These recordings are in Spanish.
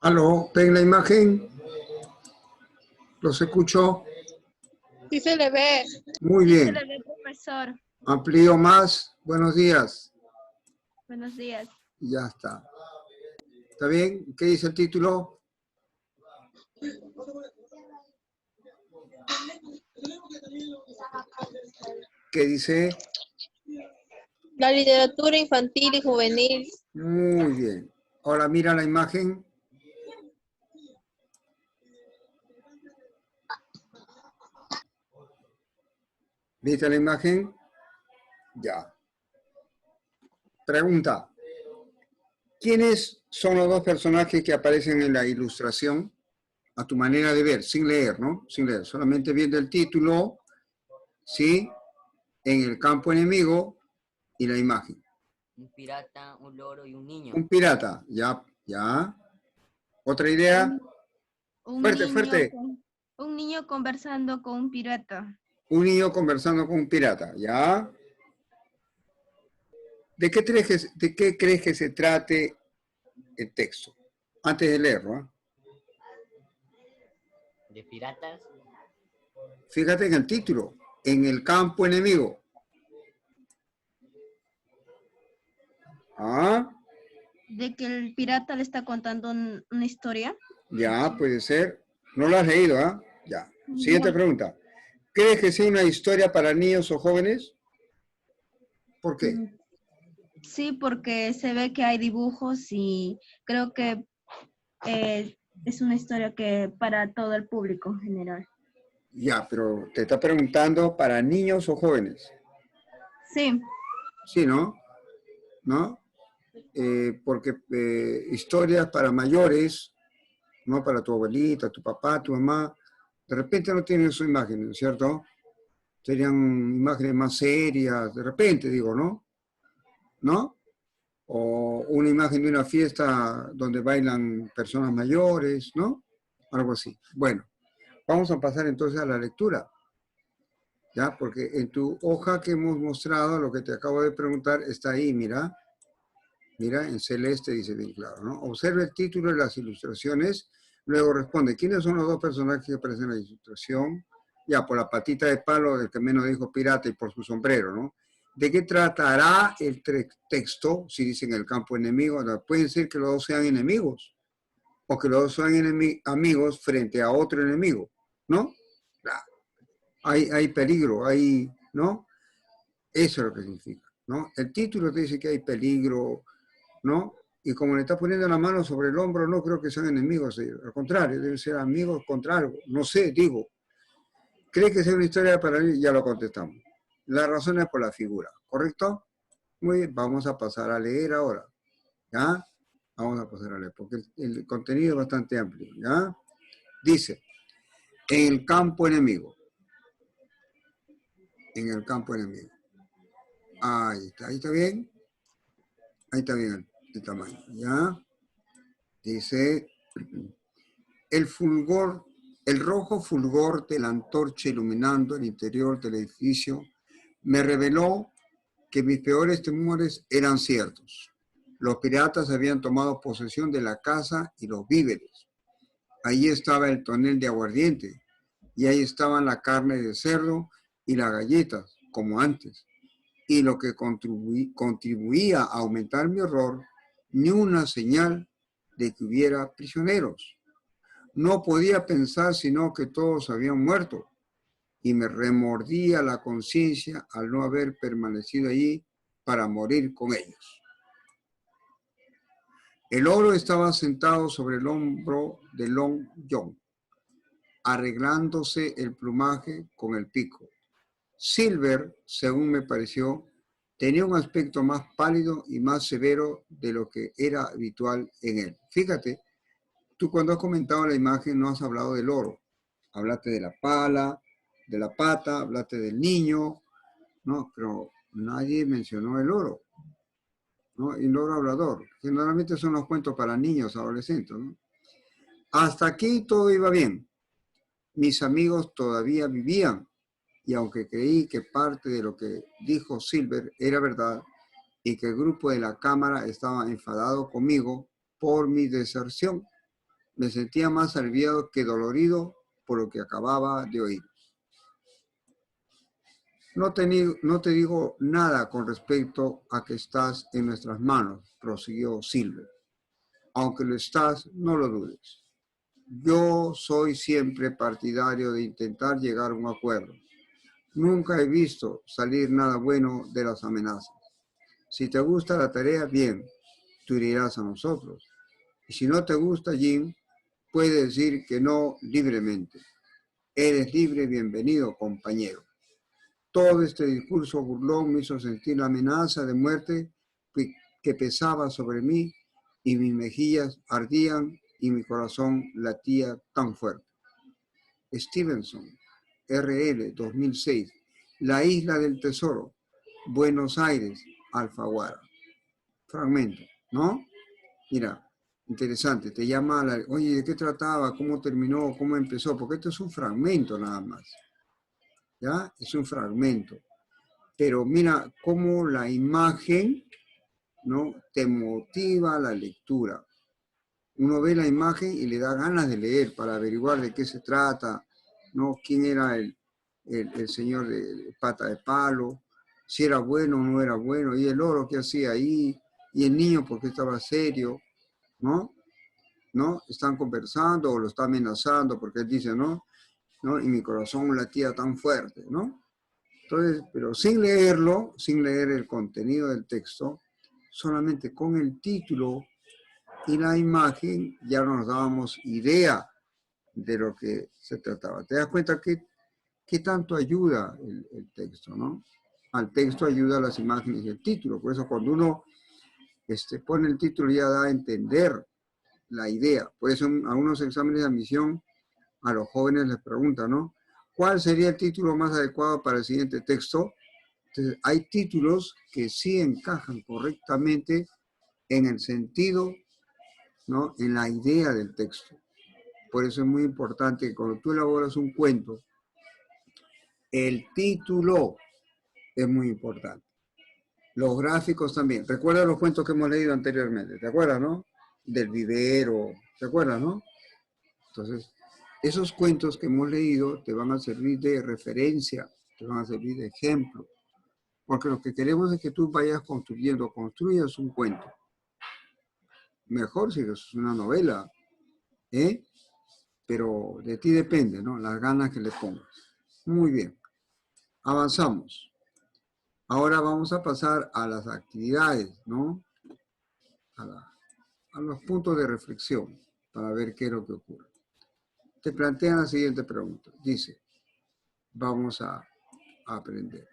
Aló, ¿ven la imagen? ¿Los escucho? Sí se le ve. Muy Sí bien. se le ve, profesor. Amplío más. Buenos días. Buenos días. Ya está. ¿Está bien? ¿Qué dice el título? ¿Qué dice? La literatura infantil y juvenil. Muy bien. Ahora mira la imagen. ¿Viste la imagen? Ya. Pregunta. ¿Quiénes son los dos personajes que aparecen en la ilustración? A tu manera de ver, sin leer, ¿no? Sin leer, solamente viendo el título, ¿sí? En el campo enemigo y la imagen. Un pirata, un loro y un niño. Un pirata, ya, ya. ¿Otra idea? Fuerte, fuerte. Un niño conversando con un pirata. Un niño conversando con un pirata, ¿ya? ¿De qué crees que se trate el texto? Antes de leerlo, ¿eh? ¿De piratas? Fíjate en el título, en el campo enemigo. ¿Ah? ¿De que el pirata le está contando una historia? Ya, puede ser. No lo has leído, ¿ah? Ya. Siguiente Ya. pregunta. ¿Crees que sea una historia para niños o jóvenes? ¿Por qué? Sí, porque se ve que hay dibujos y creo que es una historia que para todo el público en general. Ya, pero te está preguntando para niños o jóvenes. Sí. Sí, ¿no? ¿No? Porque historias para mayores, ¿no? Para tu abuelita, tu papá, tu mamá, de repente no tienen su imagen, ¿cierto? Serían imágenes más serias, de repente digo, ¿no? ¿No? O una imagen de una fiesta donde bailan personas mayores, ¿no? Algo así. Bueno, vamos a pasar entonces a la lectura, ¿ya? Porque en tu hoja que hemos mostrado, lo que te acabo de preguntar está ahí, mira. Mira, en celeste dice bien claro, ¿no? Observa el título de las ilustraciones, luego responde, ¿quiénes son los dos personajes que aparecen en la ilustración? Ya, por la patita de palo del que menos dijo pirata y por su sombrero, ¿no? ¿De qué tratará el texto? Si dicen el campo enemigo, pueden ser que los dos sean enemigos, o que los dos sean amigos frente a otro enemigo, ¿no? Hay peligro, hay, ¿no? Eso es lo que significa, ¿no? El título te dice que hay peligro, ¿no? Y como le está poniendo la mano sobre el hombro, no creo que sean enemigos, al contrario, deben ser amigos contra algo. No sé, digo. ¿Cree que sea una historia para mí? Ya lo contestamos. La razón es por la figura, ¿correcto? Muy bien, vamos a pasar a leer ahora, ¿ya? Vamos a pasar a leer, porque el contenido es bastante amplio, ¿ya? Dice, en el campo enemigo. En el campo enemigo. Ahí está bien. Ahí está bien el tamaño, ¿ya? Dice, el fulgor, el rojo fulgor de la antorcha iluminando el interior del edificio me reveló que mis peores temores eran ciertos. Los piratas habían tomado posesión de la casa y los víveres. Allí estaba el tonel de aguardiente y ahí estaban la carne de cerdo y las galletas, como antes. Y lo que contribuía a aumentar mi horror, ni una señal de que hubiera prisioneros. No podía pensar sino que todos habían muerto y me remordía la conciencia al no haber permanecido allí para morir con ellos. El ogro estaba sentado sobre el hombro de Long John, arreglándose el plumaje con el pico. Silver, según me pareció, tenía un aspecto más pálido y más severo de lo que era habitual en él. Fíjate, tú cuando has comentado la imagen no has hablado del oro. Hablaste de la pala, de la pata, hablaste del niño, ¿no? Pero nadie mencionó el oro, ¿no? Y el oro hablador. Generalmente son los cuentos para niños, adolescentes, ¿no? Hasta aquí todo iba bien. Mis amigos todavía vivían. Y aunque creí que parte de lo que dijo Silver era verdad y que el grupo de la cámara estaba enfadado conmigo por mi deserción, me sentía más aliviado que dolorido por lo que acababa de oír. No te digo nada con respecto a que estás en nuestras manos, prosiguió Silver. Aunque lo estás, no lo dudes. Yo soy siempre partidario de intentar llegar a un acuerdo. Nunca he visto salir nada bueno de las amenazas. Si te gusta la tarea, bien, tú irás a nosotros. Y si no te gusta, Jim, puedes decir que no libremente. Eres libre, bienvenido, compañero. Todo este discurso burlón me hizo sentir la amenaza de muerte que pesaba sobre mí y mis mejillas ardían y mi corazón latía tan fuerte. Stevenson, RL 2006, La Isla del Tesoro, Buenos Aires, Alfaguara. Fragmento, ¿no? Mira, interesante, te llama oye, ¿de qué trataba? ¿Cómo terminó? ¿Cómo empezó? Porque esto es un fragmento nada más, ¿ya? Es un fragmento. Pero mira cómo la imagen, ¿no? Te motiva la lectura. Uno ve la imagen y le da ganas de leer para averiguar de qué se trata, ¿no? Quién era el señor de pata de palo, si era bueno o no era bueno, y el oro que hacía ahí, y el niño porque estaba serio, ¿no? ¿No? Están conversando o lo está amenazando porque él dice, ¿no? Y mi corazón latía tan fuerte, ¿no? Entonces, pero sin leerlo, sin leer el contenido del texto, solamente con el título y la imagen ya nos dábamos idea de lo que se trataba. ¿Te das cuenta qué tanto ayuda el texto, no? Al texto ayuda las imágenes y el título. Por eso cuando uno pone el título ya da a entender la idea. Por eso en algunos exámenes de admisión a los jóvenes les preguntan, ¿no? ¿Cuál sería el título más adecuado para el siguiente texto? Entonces, hay títulos que sí encajan correctamente en el sentido, ¿no? En la idea del texto. Por eso es muy importante que cuando tú elaboras un cuento, el título es muy importante. Los gráficos también. Recuerda los cuentos que hemos leído anteriormente, ¿te acuerdas, no? Del vivero, ¿te acuerdas, no? Entonces, esos cuentos que hemos leído te van a servir de referencia, te van a servir de ejemplo. Porque lo que queremos es que tú vayas construyas un cuento. Mejor si es una novela, ¿eh? Pero de ti depende, ¿no? Las ganas que le pongas. Muy bien. Avanzamos. Ahora vamos a pasar a las actividades, ¿no? A los puntos de reflexión para ver qué es lo que ocurre. Te plantean la siguiente pregunta. Dice, vamos a aprender.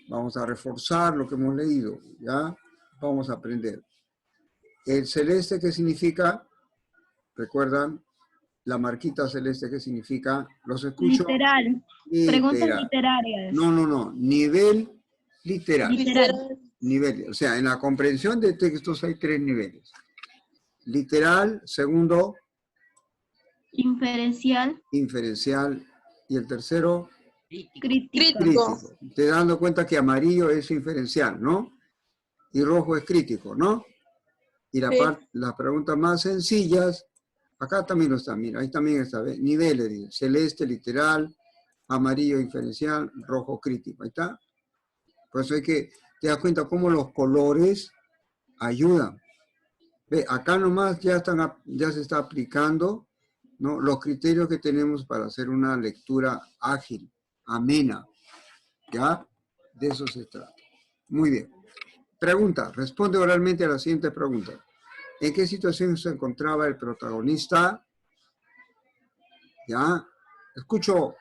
Vamos a reforzar lo que hemos leído, ¿ya? Vamos a aprender. El celeste, ¿qué significa? ¿Recuerdan? La marquita celeste, ¿qué significa? ¿Los escucho? Literal. Preguntas literarias. No. Nivel literal. Literal. Nivel. O sea, en la comprensión de textos hay 3 niveles. Literal, segundo. Inferencial. Inferencial. Y el tercero. Crítico. Crítico. Crítico. Te dando cuenta que amarillo es inferencial, ¿no? Y rojo es crítico, ¿no? Y las preguntas más sencillas, acá también lo está, mira, ahí también está, ¿ves? Niveles, dice, celeste literal, amarillo inferencial, rojo crítico, ahí está. Por eso hay que te das cuenta cómo los colores ayudan. Ve, acá nomás ya se está aplicando, ¿no?, los criterios que tenemos para hacer una lectura ágil, amena, ¿ya? De eso se trata. Muy bien. Pregunta, responde oralmente a la siguiente pregunta. ¿En qué situación se encontraba el protagonista? ¿Ya? Escucho.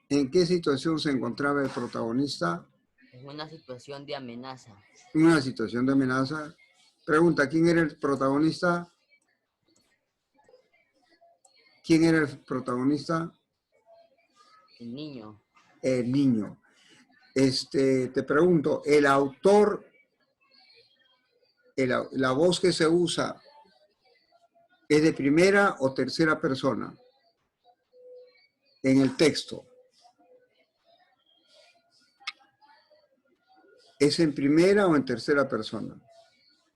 ¿En qué situación se encontraba el protagonista? En una situación de amenaza. En una situación de amenaza. Pregunta, ¿quién era el protagonista? ¿Quién era el protagonista? El niño. El niño. Te pregunto, ¿el autor, la voz que se usa, es de primera o tercera persona en el texto? ¿Es en primera o en tercera persona?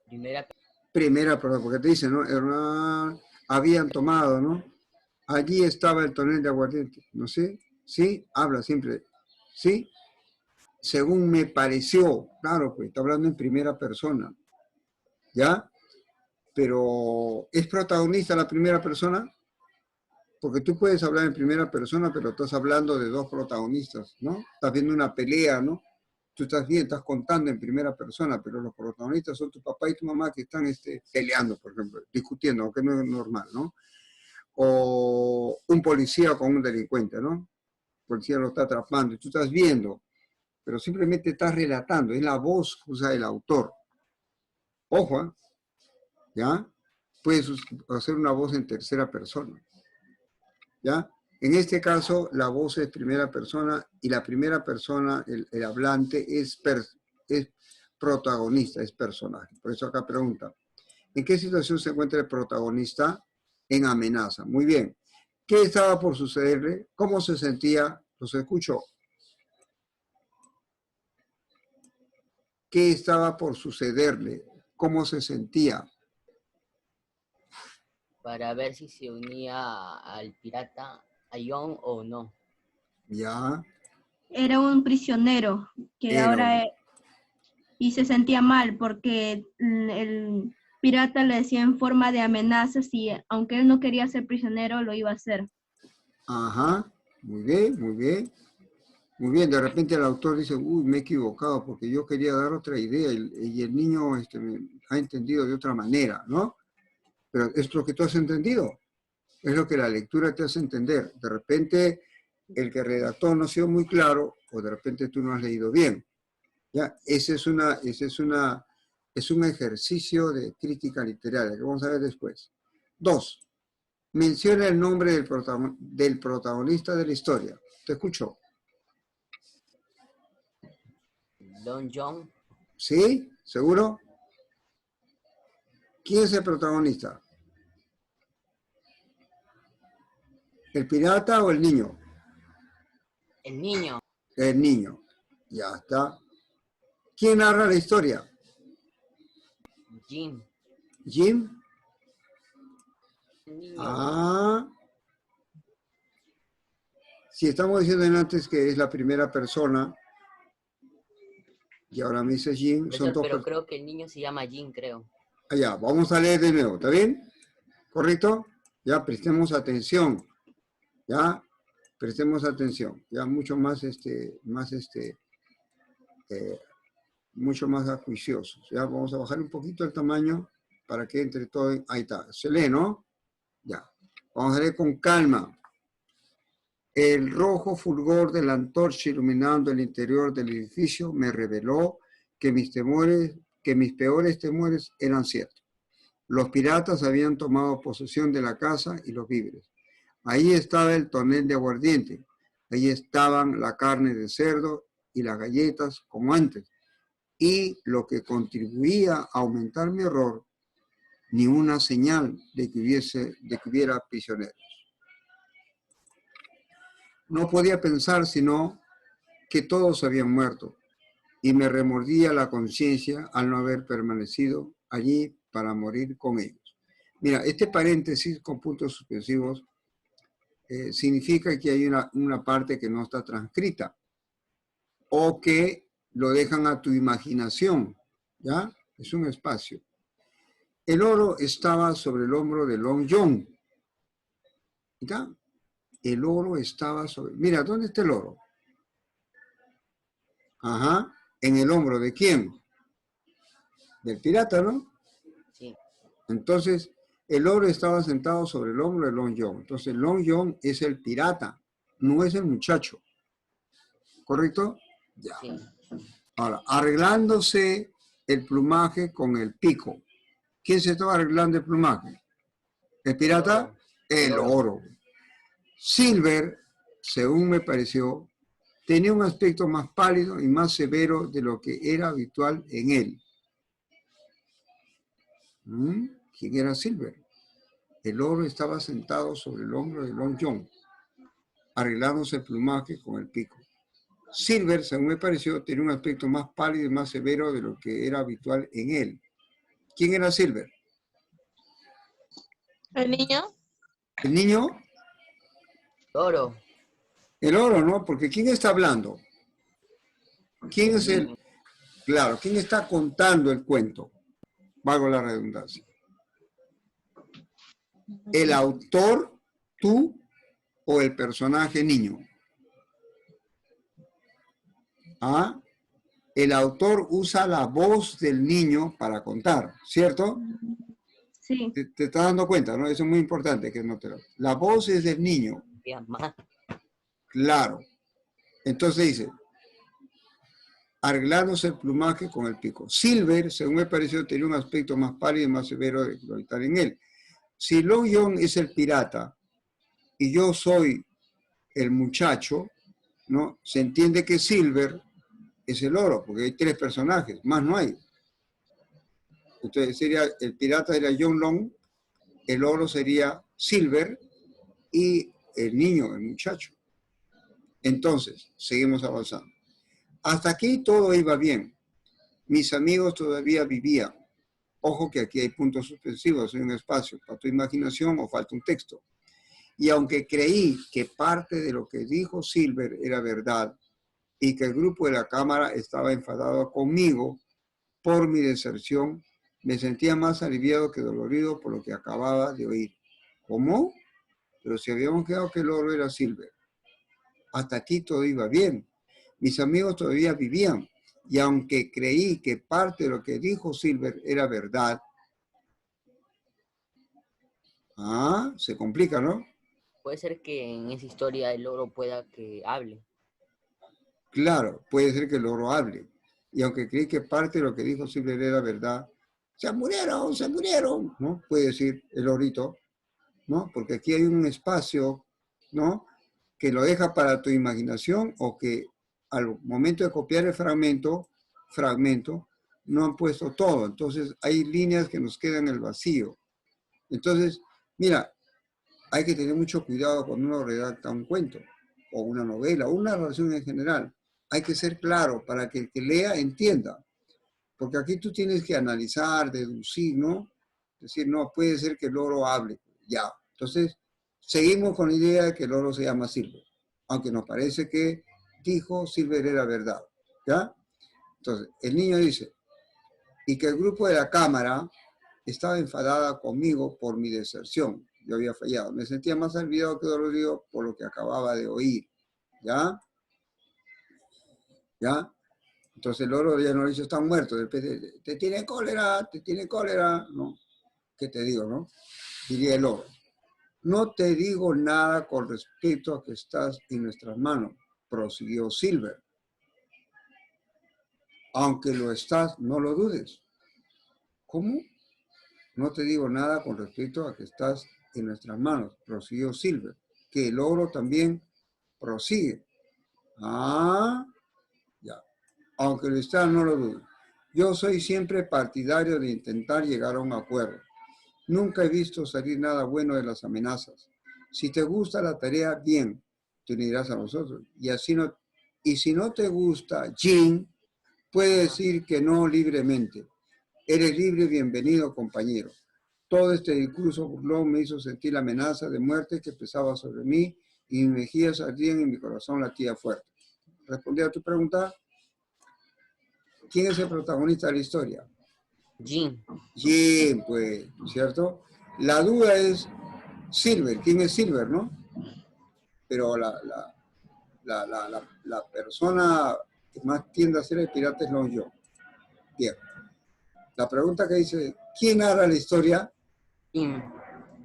Primera. Primera persona, porque te dice, ¿no? Habían tomado, ¿no? Allí estaba el tonel de aguardiente, ¿no sé? ¿Sí? Habla siempre, ¿sí? Según me pareció, claro, pues está hablando en primera persona, ¿ya? Pero, ¿es protagonista la primera persona? Porque tú puedes hablar en primera persona, pero estás hablando de dos protagonistas, ¿no? Estás viendo una pelea, ¿no? Tú estás bien, estás contando en primera persona, pero los protagonistas son tu papá y tu mamá que están peleando, por ejemplo, discutiendo, aunque no es normal, ¿no? O un policía con un delincuente, ¿no? El policía lo está atrapando y tú estás viendo, pero simplemente estás relatando, es la voz que usa el autor. Ojo, ¿eh? ¿Ya? Puedes hacer una voz en tercera persona, ¿ya? En este caso, la voz es primera persona y la primera persona, el hablante, es protagonista, es personaje. Por eso acá pregunta, ¿en qué situación se encuentra el protagonista? En amenaza. Muy bien. ¿Qué estaba por sucederle? ¿Cómo se sentía? Los escucho. ¿Qué estaba por sucederle? ¿Cómo se sentía? Para ver si se unía al pirata, a John o no. Ya. Era un prisionero que ahora y se sentía mal porque el pirata le decía en forma de amenazas y aunque él no quería ser prisionero, lo iba a hacer. Ajá. Muy bien, muy bien. Muy bien, de repente el autor dice, uy, me he equivocado porque yo quería dar otra idea y el niño me ha entendido de otra manera, ¿no? Pero es lo que tú has entendido, es lo que la lectura te hace entender. De repente el que redactó no ha sido muy claro o de repente tú no has leído bien. ¿Ya? Es un ejercicio de crítica literaria que vamos a ver después. 2. Menciona el nombre del protagonista de la historia. Te escucho. Don John. ¿Sí? ¿Seguro? ¿Quién es el protagonista? ¿El pirata o el niño? El niño. El niño. Ya está. ¿Quién narra la historia? Jim. ¿Jim? El niño. Ah. Si estamos diciendo antes que es la primera persona y ahora me dice Jim, son Profesor, dos pero personas. creo que el niño se llama Jim, creo. Allá, vamos a leer de nuevo, ¿está bien? ¿Correcto? Ya prestemos atención. Ya, prestemos atención. Ya mucho más, mucho más acuiciosos. Ya vamos a bajar un poquito el tamaño para que entre todo. Ahí está. Se lee, ¿no? Ya. Vamos a leer con calma. El rojo fulgor de la antorcha iluminando el interior del edificio me reveló que mis peores temores eran ciertos. Los piratas habían tomado posesión de la casa y los víveres. Ahí estaba el tonel de aguardiente. Ahí estaban la carne de cerdo y las galletas como antes. Y lo que contribuía a aumentar mi horror, ni una señal de que hubiera prisioneros. no podía pensar sino que todos habían muerto y me remordía la conciencia al no haber permanecido allí para morir con ellos. Mira, este paréntesis con puntos suspensivos significa que hay una parte que no está transcrita o que lo dejan a tu imaginación, ¿ya? Es un espacio. El oro estaba sobre el hombro de Long John. ¿Ya? El oro estaba sobre... Mira, ¿dónde está el oro? Ajá, en el hombro ¿de quién? Del pirata, ¿no? Sí. Entonces, el oro estaba sentado sobre el hombro de Long John. Entonces, Long John es el pirata, no es el muchacho. ¿Correcto? Ya. Sí. Ahora, arreglándose el plumaje con el pico. ¿Quién se estaba arreglando el plumaje? ¿El pirata? El oro. Silver, según me pareció, tenía un aspecto más pálido y más severo de lo que era habitual en él. ¿Quién era Silver? El oro estaba sentado sobre el hombro de Long John, arreglándose el plumaje con el pico. Silver, según me pareció, tenía un aspecto más pálido y más severo de lo que era habitual en él. ¿Quién era Silver? ¿El niño? ¿El niño? Oro. El oro, ¿no? Porque ¿quién está hablando? ¿Quién es el...? Claro, ¿quién está contando el cuento? Valgo la redundancia. ¿El autor, tú o el personaje niño? ¿Ah? El autor usa la voz del niño para contar, ¿cierto? Sí. Te estás dando cuenta, ¿no? Eso es muy importante que no te lo... La voz es del niño. Claro. Entonces dice, arreglándose el plumaje con el pico. Silver, según me pareció, tenía un aspecto más pálido y más severo de lo que está en él. Si Long John es el pirata y yo soy el muchacho, ¿no? Se entiende que Silver es el oro, porque hay tres personajes, más no hay. Entonces sería, el pirata era John Long, el oro sería Silver y el niño, el muchacho. Entonces, seguimos avanzando. Hasta aquí todo iba bien. Mis amigos todavía vivían. Ojo que aquí hay puntos suspensivos, hay un espacio para tu imaginación o falta un texto. Y aunque creí que parte de lo que dijo Silver era verdad y que el grupo de la cámara estaba enfadado conmigo por mi deserción, me sentía más aliviado que dolorido por lo que acababa de oír. ¿Cómo? Pero si habíamos quedado que el oro era Silver. Hasta aquí todo iba bien. Mis amigos todavía vivían. Y aunque creí que parte de lo que dijo Silver era verdad, se complica, ¿no? Puede ser que en esa historia el oro pueda que hable. Claro, puede ser que el oro hable. Y aunque creí que parte de lo que dijo Silver era verdad, se murieron, ¿no? Puede decir el orito, ¿no? Porque aquí hay un espacio, ¿no? Que lo deja para tu imaginación o que al momento de copiar el fragmento, no han puesto todo. Entonces hay líneas que nos quedan en el vacío. Entonces, mira, hay que tener mucho cuidado cuando uno redacta un cuento o una novela o una narración en general. Hay que ser claro para que el que lea entienda. Porque aquí tú tienes que analizar, deducir, ¿no? Decir, no, puede ser que el oro hable. Ya. Entonces, seguimos con la idea de que el oro se llama Silver. Aunque nos parece que dijo Silver era verdad. ¿Ya? Entonces, el niño dice, y que el grupo de la cámara estaba enfadada conmigo por mi deserción. Yo había fallado. Me sentía más aliviado que dolorido por lo que acababa de oír. ¿Ya? ¿Ya? Entonces el oro ya no le dice, están muertos. Te tiene cólera. No, ¿qué te digo, no? Diría el oro. No te digo nada con respecto a que estás en nuestras manos, prosiguió Silver. Aunque lo estás, no lo dudes. ¿Cómo? No te digo nada con respecto a que estás en nuestras manos, prosiguió Silver. Que el oro también prosigue. Ya. Aunque lo estás, no lo dudes. Yo soy siempre partidario de intentar llegar a un acuerdo. Nunca he visto salir nada bueno de las amenazas. Si te gusta la tarea, bien. te unirás a nosotros. Y si no te gusta Jin, puedes decir que no libremente. Eres libre, bienvenido, compañero. Todo este discurso burlón me hizo sentir la amenaza de muerte que pesaba sobre mí y mis mejillas ardían y mi corazón latía fuerte. Respondí a tu pregunta. ¿Quién es el protagonista de la historia? Jin. Jin, pues, ¿cierto? La duda es Silver. ¿Quién es Silver, no? Pero la persona que más tiende a ser el pirata es Long John. Bien. La pregunta que dice, ¿quién narra la historia? Jin.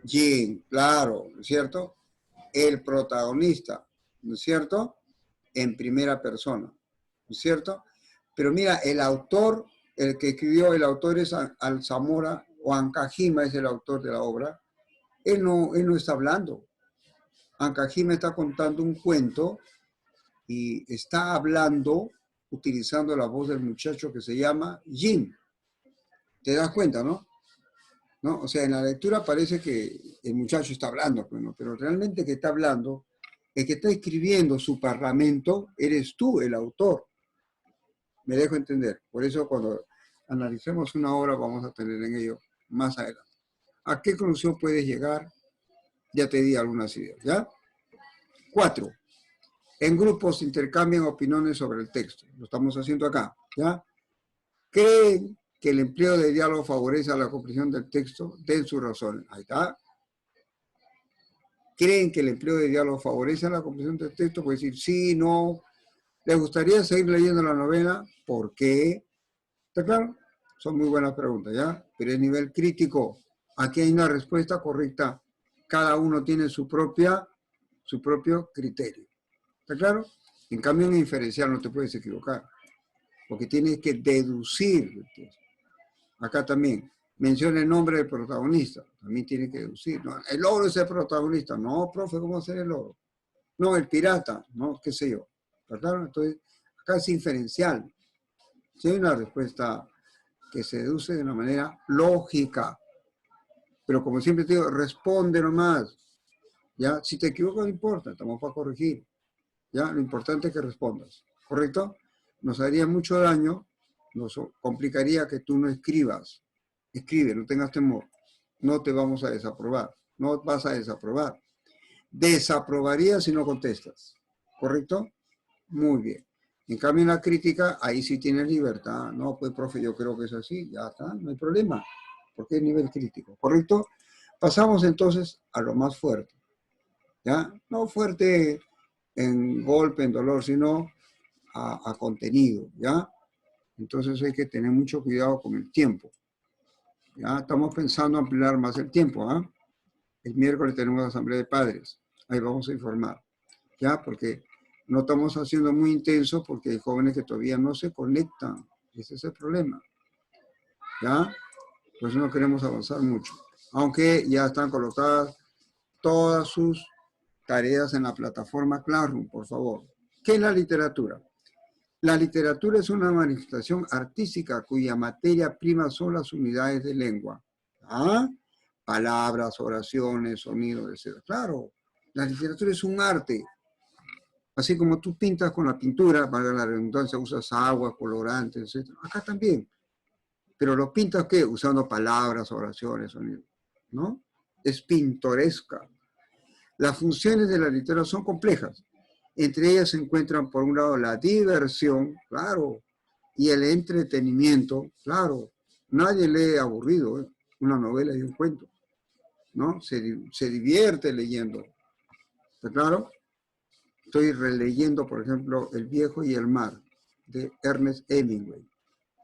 Jin, claro, ¿no es cierto? El protagonista, ¿no es cierto? En primera persona, ¿no es cierto? Pero mira, el autor, el que escribió, el autor es Alzamora, o Ankajima es el autor de la obra. Él no está hablando. Ankajima está contando un cuento y está hablando utilizando la voz del muchacho que se llama Jin. ¿Te das cuenta, no? ¿No? O sea, en la lectura parece que el muchacho está hablando, pero realmente que está hablando, el que está escribiendo su parlamento, eres tú, el autor. Me dejo entender. Por eso cuando analicemos una obra vamos a tener en ello más adelante. ¿A qué conclusión puedes llegar? Ya te di algunas ideas, ¿ya? 4. En grupos intercambian opiniones sobre el texto. Lo estamos haciendo acá, ¿ya? ¿Creen que el empleo de diálogo favorece a la comprensión del texto? Den sus razones. Ahí está. ¿Creen que el empleo de diálogo favorece a la comprensión del texto? Puede decir sí, no. ¿Les gustaría seguir leyendo la novela? ¿Por qué? ¿Está claro? Son muy buenas preguntas, ¿ya? Pero es nivel crítico. Aquí hay una respuesta correcta. Cada uno tiene su propio criterio. ¿Está claro? En cambio, en inferencial no te puedes equivocar. Porque tienes que deducir. Acá también. Menciona el nombre del protagonista. También tiene que deducir. No, el loro es el protagonista. No, profe, ¿cómo hacer el loro? No, el pirata. No, qué sé yo. ¿Está claro? Entonces, acá es inferencial. Si hay una respuesta que se deduce de una manera lógica. Pero como siempre te digo, responde nomás. ¿Ya? Si te equivocas no importa, estamos para corregir. ¿Ya? Lo importante es que respondas. ¿Correcto? Nos haría mucho daño, nos complicaría que tú no escribas. Escribe, no tengas temor. No te vamos a desaprobar. No vas a desaprobar. Desaprobaría si no contestas. ¿Correcto? Muy bien. En cambio, en la crítica, ahí sí tienes libertad. No, pues, profe, yo creo que es así. Ya está, no hay problema. Porque es nivel crítico. ¿Correcto? Pasamos entonces a lo más fuerte. ¿Ya? No fuerte en golpe, en dolor, sino a contenido, ¿ya? Entonces hay que tener mucho cuidado con el tiempo. Ya estamos pensando ampliar más el tiempo, ¿ah? El miércoles tenemos asamblea de padres. Ahí vamos a informar, ¿ya? Porque no estamos haciendo muy intenso porque hay jóvenes que todavía no se conectan. Ese es el problema, ¿ya? Por eso no queremos avanzar mucho. Aunque ya están colocadas todas sus tareas en la plataforma Classroom, por favor. ¿Qué es la literatura? La literatura es una manifestación artística cuya materia prima son las unidades de lengua. ¿Ah? Palabras, oraciones, sonidos, etc. Claro, la literatura es un arte. Así como tú pintas con la pintura, valga la redundancia, usas agua, colorantes, etc. Acá también. Pero lo pintas, ¿qué? Usando palabras, oraciones, sonidos. ¿No? Es pintoresca. Las funciones de la literatura son complejas. Entre ellas se encuentran, por un lado, la diversión, claro, y el entretenimiento, claro. Nadie lee aburrido, ¿eh? Una novela y un cuento, ¿no? Se divierte leyendo. ¿Está claro? Estoy releyendo, por ejemplo, El viejo y el mar, de Ernest Hemingway.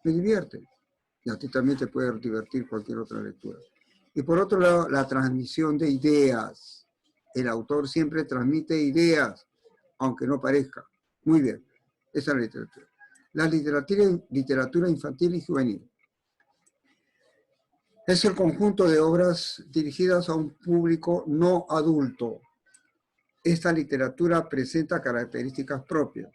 Me divierte. Y a ti también te puede divertir cualquier otra lectura. Y por otro lado, la transmisión de ideas. El autor siempre transmite ideas, aunque no parezca. Muy bien, esa es la literatura. La literatura infantil y juvenil es el conjunto de obras dirigidas a un público no adulto. Esta literatura presenta características propias.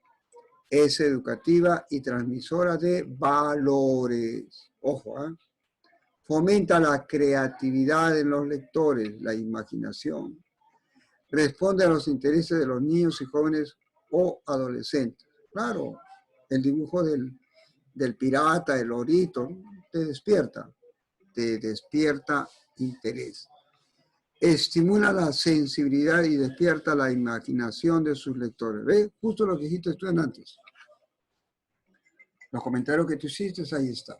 Es educativa y transmisora de valores. Ojo, ¿eh? Fomenta la creatividad en los lectores, la imaginación. responde a los intereses de los niños y jóvenes o adolescentes. Claro, el dibujo del pirata, el lorito, te despierta interés. Estimula la sensibilidad y despierta la imaginación de sus lectores. ¿Ves? Justo lo que dijiste tú antes. Los comentarios que tú hiciste, ahí está.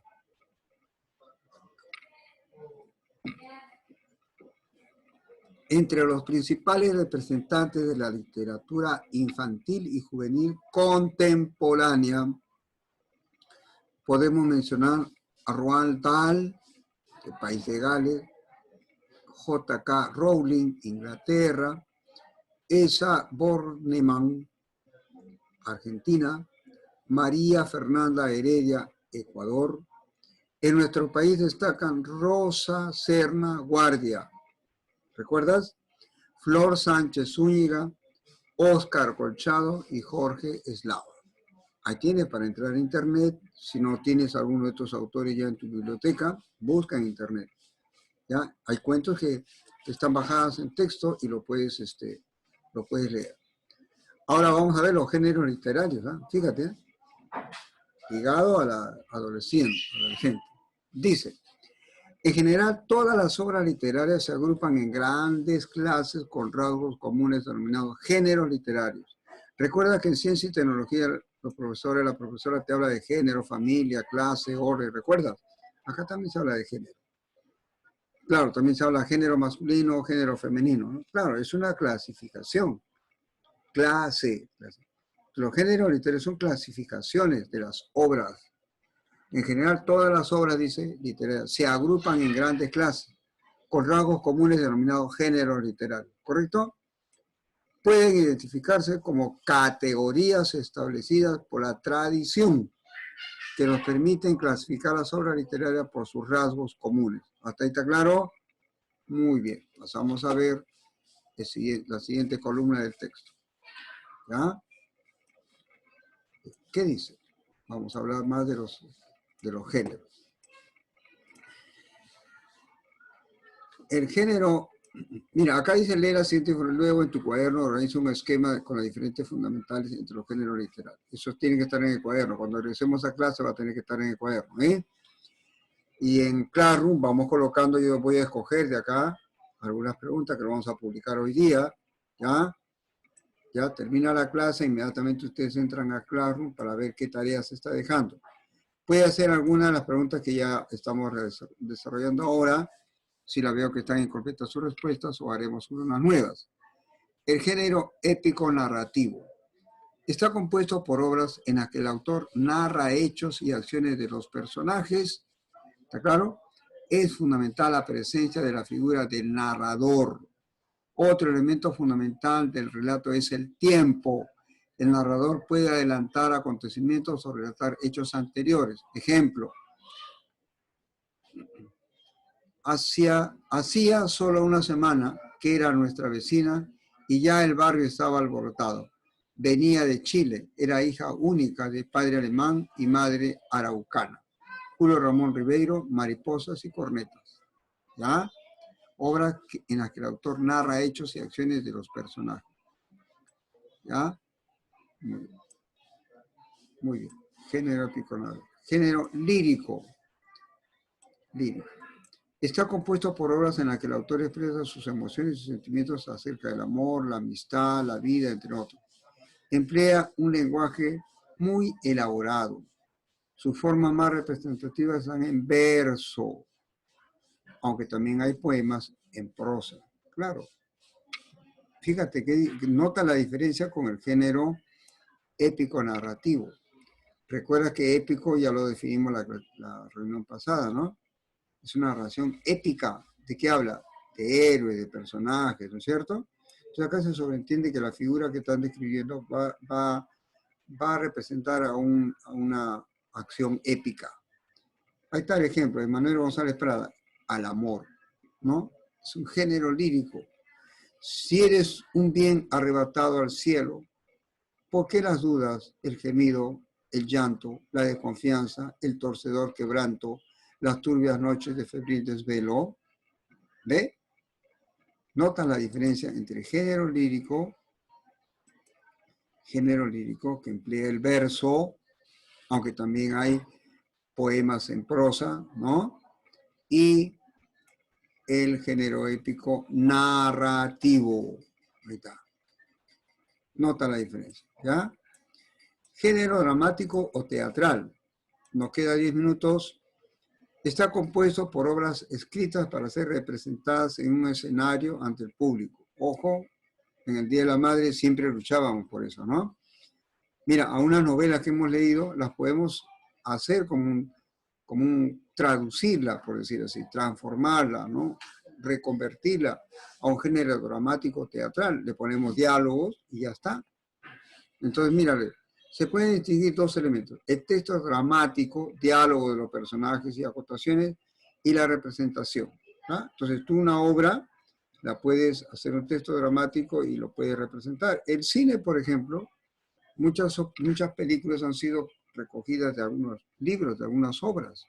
Entre los principales representantes de la literatura infantil y juvenil contemporánea, podemos mencionar a Roald Dahl, del País de Gales, J.K. Rowling, Inglaterra, Esa Bornemann, Argentina, María Fernanda Heredia, Ecuador. En nuestro país destacan Rosa Serna Guardia, ¿recuerdas? Flor Sánchez Zúñiga, Óscar Colchado y Jorge Eslava. Ahí tienes para entrar a internet. Si no tienes alguno de estos autores ya en tu biblioteca, busca en internet. ¿Ya? Hay cuentos que están bajados en texto y lo puedes leer. Ahora vamos a ver los géneros literarios. ¿Eh? Fíjate, ligado a la adolescente. Dice, en general, todas las obras literarias se agrupan en grandes clases con rasgos comunes denominados géneros literarios. Recuerda que en ciencia y tecnología la profesora te habla de género, familia, clase, orden, ¿recuerdas? Acá también se habla de género. Claro, también se habla de género masculino, género femenino, ¿no? Claro, es una clasificación. Clase. Los géneros literarios son clasificaciones de las obras. En general, todas las obras, dice, literarias, se agrupan en grandes clases, con rasgos comunes denominados géneros literarios, ¿correcto? Pueden identificarse como categorías establecidas por la tradición, que nos permiten clasificar las obras literarias por sus rasgos comunes. ¿Hasta ahí está claro? Muy bien. Pasamos a ver la siguiente columna del texto. ¿Ya? ¿Qué dice? Vamos a hablar más de los géneros. El género, mira, acá dice leer la siguiente, luego en tu cuaderno organiza un esquema con las diferentes fundamentales entre los géneros literarios. Eso tiene que estar en el cuaderno. Cuando regresemos a clase va a tener que estar en el cuaderno, ¿eh? Y en Classroom vamos colocando, yo voy a escoger de acá algunas preguntas que lo vamos a publicar hoy día, ¿ya? Ya termina la clase, inmediatamente ustedes entran a Classroom para ver qué tareas se está dejando. Puede hacer algunas de las preguntas que ya estamos desarrollando ahora, si la veo que están incompletas sus respuestas, o haremos unas nuevas. El género épico narrativo está compuesto por obras en las que el autor narra hechos y acciones de los personajes. ¿Está claro? Es fundamental la presencia de la figura del narrador. Otro elemento fundamental del relato es el tiempo. El narrador puede adelantar acontecimientos o relatar hechos anteriores. Ejemplo, hacía solo una semana que era nuestra vecina y ya el barrio estaba alborotado. Venía de Chile, era hija única de padre alemán y madre araucana. Julio Ramón Ribeiro, Mariposas y Cornetas. ¿Ya? Obras en las que el autor narra hechos y acciones de los personajes. ¿Ya? Muy bien. Muy bien. Género épico narrativo. Género lírico. Lírico. Está compuesto por obras en las que el autor expresa sus emociones y sus sentimientos acerca del amor, la amistad, la vida, entre otros. Emplea un lenguaje muy elaborado. Sus formas más representativas están en verso, aunque también hay poemas en prosa. Claro. Fíjate que nota la diferencia con el género épico narrativo. Recuerda que épico ya lo definimos la reunión pasada, ¿no? Es una narración épica. ¿De qué habla? De héroes, de personajes, ¿no es cierto? Entonces acá se sobreentiende que la figura que están describiendo va a representar a una acción épica. Ahí está el ejemplo de Manuel González Prada, al amor, ¿no? Es un género lírico. Si eres un bien arrebatado al cielo, ¿por qué las dudas, el gemido, el llanto, la desconfianza, el torcedor quebranto, las turbias noches de febril desvelo? ¿Ve? Notas la diferencia entre género lírico que emplea el verso, aunque también hay poemas en prosa, ¿no? Y el género épico narrativo. Ahí está. Nota la diferencia, ¿ya? Género dramático o teatral. Nos queda 10 minutos. Está compuesto por obras escritas para ser representadas en un escenario ante el público. Ojo, en el Día de la Madre siempre luchábamos por eso, ¿no? Mira, a unas novelas que hemos leído las podemos hacer traducirla, por decir así, transformarla, ¿no? Reconvertirla a un género dramático teatral. Le ponemos diálogos y ya está. Entonces, mírale, se pueden distinguir dos elementos. El texto dramático, diálogo de los personajes y acotaciones, y la representación. ¿Ah? Entonces, tú una obra la puedes hacer un texto dramático y lo puedes representar. El cine, por ejemplo, muchas películas han sido recogidas de algunos libros, de algunas obras.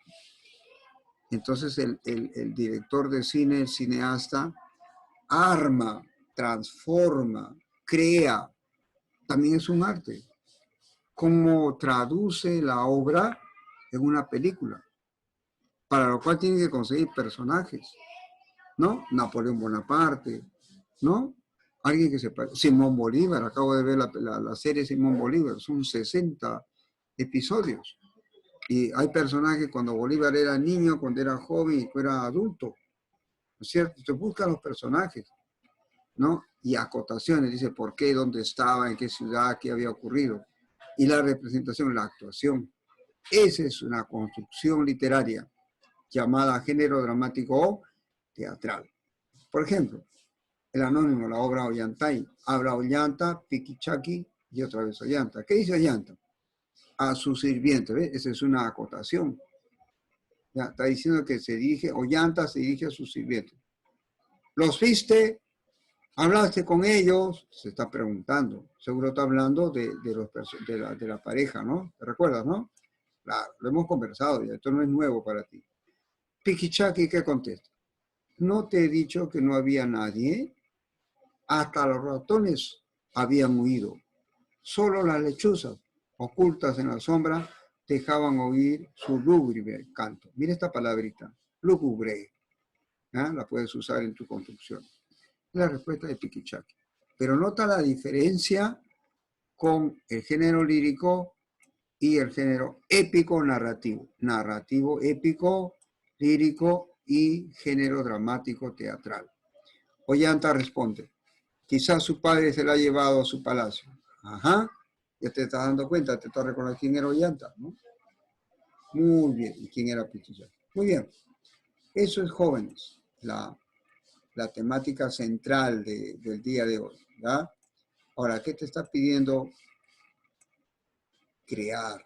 Entonces, el director de cine, el cineasta, arma, transforma, crea. También es un arte. Cómo traduce la obra en una película, para lo cual tiene que conseguir personajes, ¿no? Napoleón Bonaparte, ¿no? Alguien que sepa, Simón Bolívar, acabo de ver la serie Simón Bolívar, son 60 episodios, y hay personajes cuando Bolívar era niño, cuando era joven y cuando era adulto, ¿no es cierto? Se buscan los personajes, ¿no? Y acotaciones, dice por qué, dónde estaba, en qué ciudad, qué había ocurrido. Y la representación, la actuación. Esa es una construcción literaria llamada género dramático o teatral. Por ejemplo, el Anónimo, la obra Ollantay, habla Ollanta, Piquichaqui y otra vez Ollanta. ¿Qué dice Ollanta? A su sirviente, ¿ves? Esa es una acotación. Ya, está diciendo que Ollanta se dirige a su sirviente. ¿Los viste? ¿Hablaste con ellos? Se está preguntando. Seguro está hablando de la pareja, ¿no? ¿Te recuerdas, no? Claro, lo hemos conversado ya, esto no es nuevo para ti. Piquichaqui, ¿qué contesta? ¿No te he dicho que no había nadie? Hasta los ratones habían huido. Solo las lechuzas, ocultas en la sombra, dejaban oír su lúgubre canto. Mira esta palabrita, lúgubre. ¿Ah? La puedes usar en tu construcción. La respuesta de Piquichaqui. Pero nota la diferencia con el género lírico y el género épico narrativo. Narrativo épico, lírico y género dramático teatral. Ollanta responde, quizás su padre se la ha llevado a su palacio. Ajá, ya te estás dando cuenta, te estás recordando quién era Ollanta, ¿no? Muy bien, ¿y quién era Piquichaqui? Muy bien, eso es jóvenes, la temática central del día de hoy, ¿ya? Ahora, ¿qué te está pidiendo? Crear.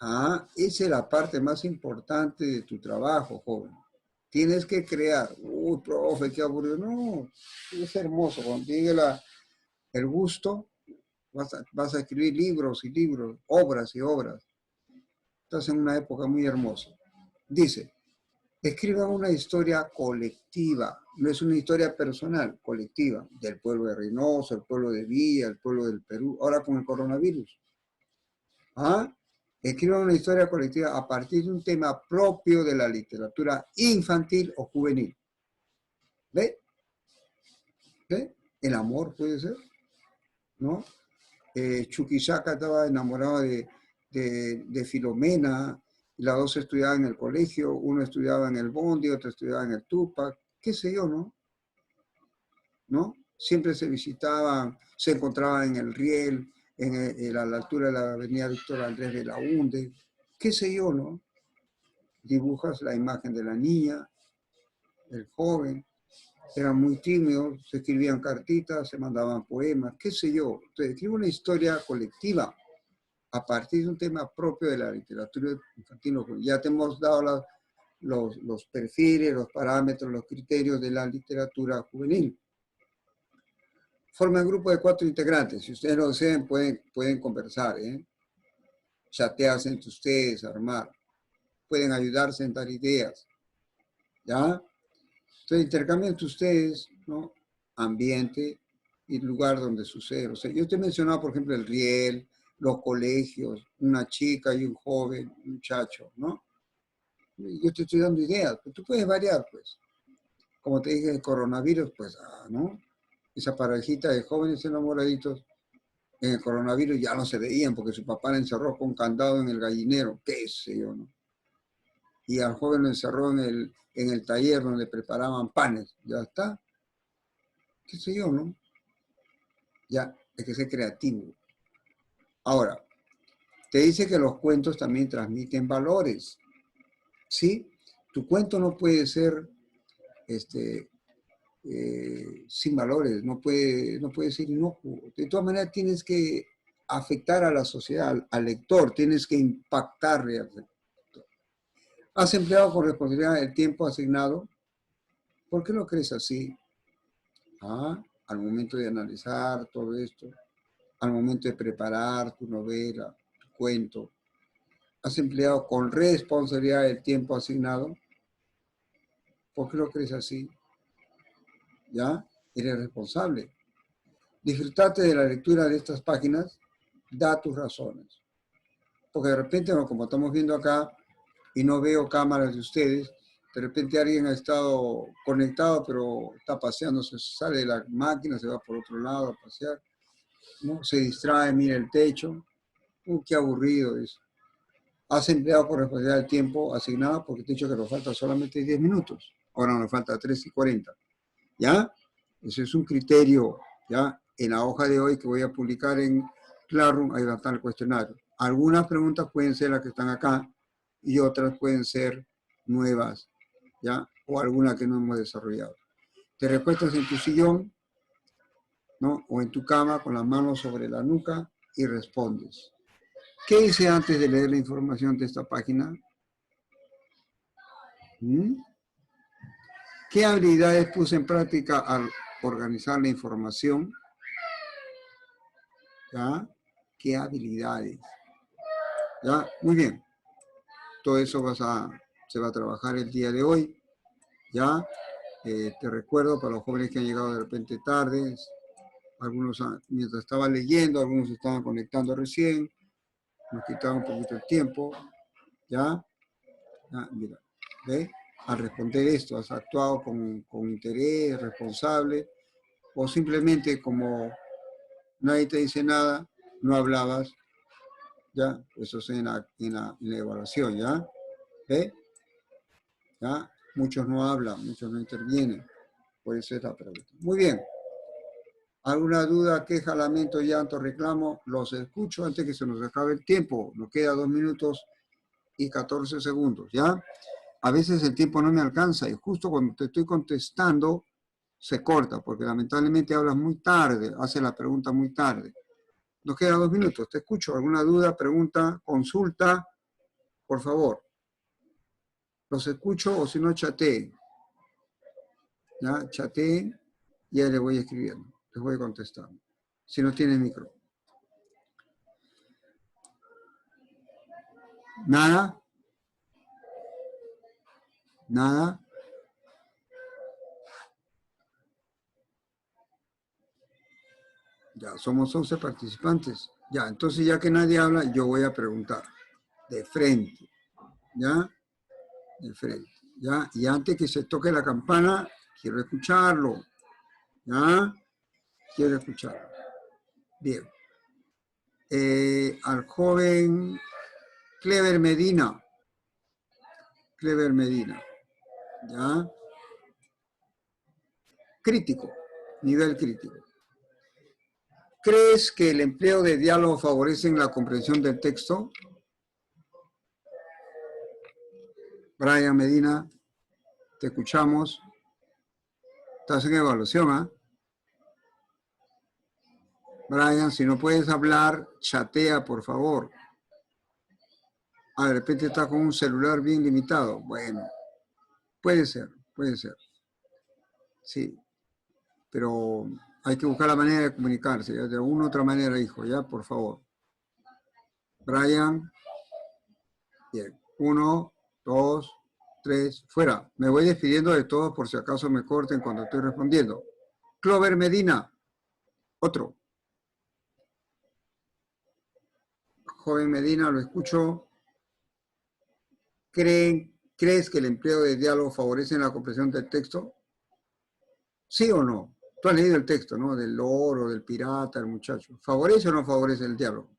Ah, esa es la parte más importante de tu trabajo, joven. Tienes que crear. Uy, profe, qué aburrido. No, es hermoso. Cuando llegue el gusto, vas a escribir libros y libros, obras y obras. Estás en una época muy hermosa. Dice, escriban una historia colectiva. No es una historia personal, colectiva. Del pueblo de Reynosa, el pueblo de Villa, el pueblo del Perú. Ahora con el coronavirus. ¿Ah? Escriban una historia colectiva a partir de un tema propio de la literatura infantil o juvenil. ¿Ve? ¿Ve? El amor puede ser, ¿no? Chuquisaca estaba enamorado de Filomena, y las dos estudiaban en el colegio, uno estudiaba en el Bondi, otro estudiaba en el Tupac, qué sé yo, ¿no? ¿No? Siempre se visitaban, se encontraban en el Riel, a la altura de la avenida Víctor Andrés de la Hunde, qué sé yo, ¿no? Dibujas la imagen de la niña, el joven, eran muy tímidos, se escribían cartitas, se mandaban poemas, qué sé yo. Entonces, escribe una historia colectiva a partir de un tema propio de la literatura infantil. Ya te hemos dado los perfiles, los parámetros, los criterios de la literatura juvenil. Forma un grupo de 4 integrantes. Si ustedes lo desean, pueden conversar, chatearse entre ustedes, armar. Pueden ayudarse en dar ideas. ¿Ya? Entonces intercambien entre ustedes, ¿no? ambiente y lugar donde sucede. O sea, yo te he mencionado, por ejemplo, el riel, los colegios, una chica y un joven, un muchacho, ¿no? Yo te estoy dando ideas, pero tú puedes variar, pues. Como te dije, el coronavirus, pues, ¿no? Esa parejita de jóvenes enamoraditos en el coronavirus ya no se veían porque su papá le encerró con candado en el gallinero, qué sé yo, ¿no? Y al joven lo encerró en el taller donde preparaban panes, ya está, qué sé yo, ¿no? Ya, hay que ser creativo. Ahora, te dice que los cuentos también transmiten valores, ¿sí? Tu cuento no puede ser sin valores, no puede ser inocuo. De todas maneras tienes que afectar a la sociedad, al lector, tienes que impactarle al lector. ¿Has empleado con responsabilidad el tiempo asignado? ¿Por qué lo crees así? Al momento de analizar todo esto, al momento de preparar tu novela, tu cuento, ¿has empleado con responsabilidad el tiempo asignado? ¿Por qué lo crees así? ¿Ya? Eres responsable. Disfrutate de la lectura de estas páginas, da tus razones. Porque de repente, como estamos viendo acá, y no veo cámaras de ustedes, de repente alguien ha estado conectado, pero está paseando, se sale de la máquina, se va por otro lado a pasear, ¿no? Se distrae, mira el techo. Qué aburrido eso. Has empleado por responsabilidad el tiempo asignado porque te he dicho que nos falta solamente 10 minutos. Ahora nos falta 3:40. ¿Ya? Ese es un criterio, ¿ya? En la hoja de hoy que voy a publicar en Classroom, ahí va a estar el cuestionario. Algunas preguntas pueden ser las que están acá y otras pueden ser nuevas, ¿ya? O alguna que no hemos desarrollado. Te recuestas en tu sillón, ¿no? O en tu cama con las manos sobre la nuca y respondes. ¿Qué hice antes de leer la información de esta página? ¿Qué habilidades puse en práctica al organizar la información? ¿Ya? ¿Qué habilidades? ¿Ya? Muy bien. Todo eso se va a trabajar el día de hoy. ¿Ya? Te recuerdo para los jóvenes que han llegado de repente tarde, algunos mientras estaba leyendo, algunos estaban conectando recién, nos quitaban un poquito el tiempo. ¿Ya? Mira, ¿ve? Al responder esto, has actuado con interés, responsable, o simplemente como nadie te dice nada, no hablabas, ¿ya? Eso es en la evaluación, ¿ya? ¿Ve? ¿Ya? Muchos no hablan, muchos no intervienen, por eso es la pregunta. Muy bien. ¿Alguna duda, queja, lamento, llanto, reclamo? Los escucho antes que se nos acabe el tiempo. Nos queda 2 minutos y 14 segundos, ¿ya? A veces el tiempo no me alcanza y justo cuando te estoy contestando se corta, porque lamentablemente hablas muy tarde, haces la pregunta muy tarde. Nos quedan 2 minutos, te escucho. ¿Alguna duda, pregunta, consulta? Por favor. Los escucho o si no, chateen. ¿Ya? Chateen y ya les voy escribiendo, les voy contestando. Si no tienen micro. ¿Nada? ¿Nada? Ya, somos 11 participantes. Ya, entonces ya que nadie habla, yo voy a preguntar. De frente. ¿Ya? De frente. ¿Ya? Y antes que se toque la campana, quiero escucharlo. ¿Ya? Quiero escucharlo. Bien. Al joven Clever Medina. Clever Medina. ¿Ya? Crítico. Nivel crítico. ¿Crees que el empleo de diálogo favorece la comprensión del texto? Brian Medina, te escuchamos. Estás en evaluación, ¿ah? Brian, si no puedes hablar, chatea, por favor. De repente está con un celular bien limitado. Bueno, puede ser, puede ser. Sí, pero hay que buscar la manera de comunicarse, ¿ya? De una u otra manera, hijo, ya, por favor. Brian, bien. 1, 2, 3, fuera. Me voy despidiendo de todos por si acaso me corten cuando estoy respondiendo. Clover Medina, otro. Joven Medina, lo escucho. ¿Crees que el empleo de diálogo favorece la comprensión del texto? ¿Sí o no? Tú has leído el texto, ¿no? Del loro, del pirata, del muchacho. ¿Favorece o no favorece el diálogo?